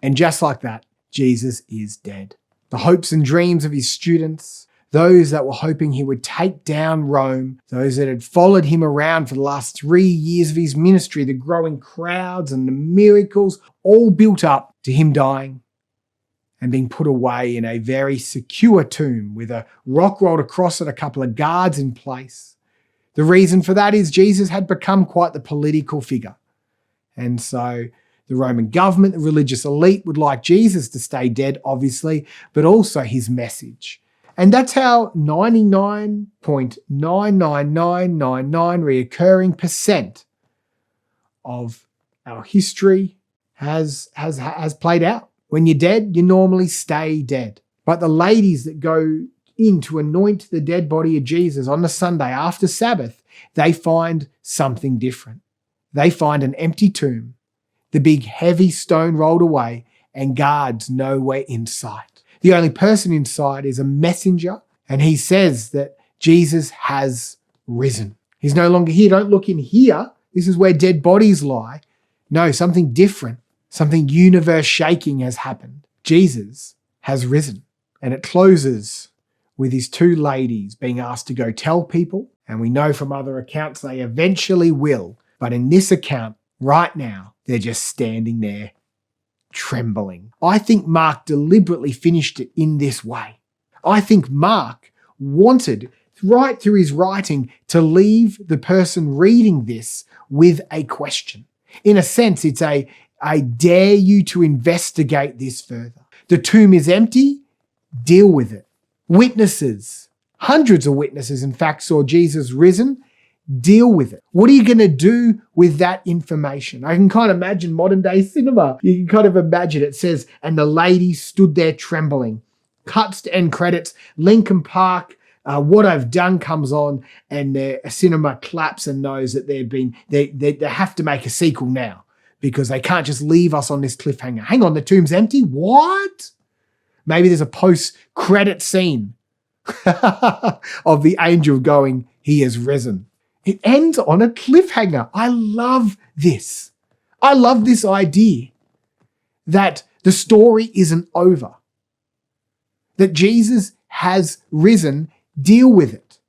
And just like that, Jesus is dead. The hopes and dreams of his students, those that were hoping he would take down Rome, those that had followed him around for the last 3 years of his ministry, the growing crowds and the miracles, all built up to him dying and being put away in a very secure tomb with a rock rolled across it, a couple of guards in place. The reason for that is Jesus had become quite the political figure. And so the Roman government, the religious elite would like Jesus to stay dead, obviously, but also his message. And that's how 99.99999 reoccurring percent of our history has played out. When you're dead, you normally stay dead. But the ladies that go in to anoint the dead body of Jesus on the Sunday after Sabbath, they find something different. They find an empty tomb, the big heavy stone rolled away, and guards nowhere in sight. The only person inside is a messenger, and he says that Jesus has risen. He's no longer here. Don't look in here. This is where dead bodies lie. No, something different, something universe-shaking has happened. Jesus has risen. And it closes with his two ladies being asked to go tell people, and we know from other accounts they eventually will. But in this account, right now, they're just standing there trembling. I think Mark deliberately finished it in this way. I think Mark wanted, right through his writing, to leave the person reading this with a question. In a sense, it's I dare you to investigate this further. The tomb is empty, deal with it. Witnesses, hundreds of witnesses, in fact, saw Jesus risen. Deal with it. What are you going to do with that information? I can kind of imagine modern day cinema. You can kind of imagine it says, and the lady stood there trembling. Cuts to end credits. Lincoln Park, What I've Done comes on, and a cinema claps and knows that they have to make a sequel now because they can't just leave us on this cliffhanger. Hang on, the tomb's empty? What? Maybe there's a post-credit scene of the angel going, he has risen. It ends on a cliffhanger. I love this. I love this idea that the story isn't over, that Jesus has risen. Deal with it.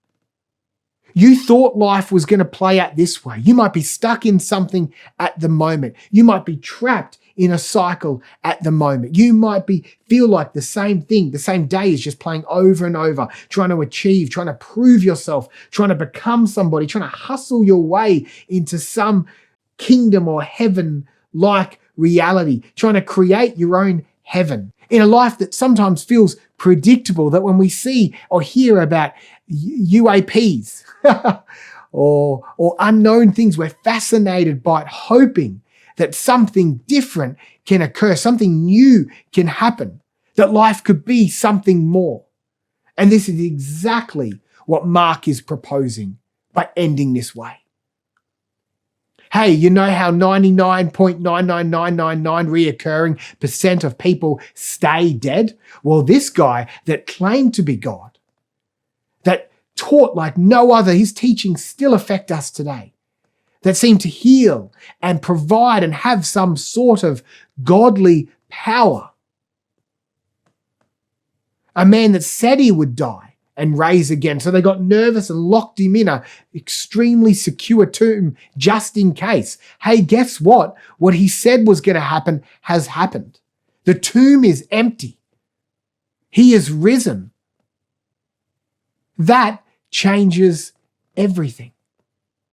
You thought life was going to play out this way. You might be stuck in something at the moment. You might be trapped in a cycle at the moment. You might feel like the same thing, the same day is just playing over and over, trying to achieve, trying to prove yourself, trying to become somebody, trying to hustle your way into some kingdom or heaven-like reality, trying to create your own heaven in a life that sometimes feels predictable, that when we see or hear about UAPs or unknown things, we're fascinated by it, hoping that something different can occur, something new can happen, that life could be something more. And this is exactly what Mark is proposing by ending this way. Hey, you know how 99.99999 reoccurring percent of people stay dead? Well, this guy that claimed to be God, that taught like no other, his teachings still affect us today, that seem to heal and provide and have some sort of godly power. A man that said he would die and rise again. So they got nervous and locked him in an extremely secure tomb just in case. Hey, guess what? What he said was going to happen has happened. The tomb is empty. He is risen. That changes everything.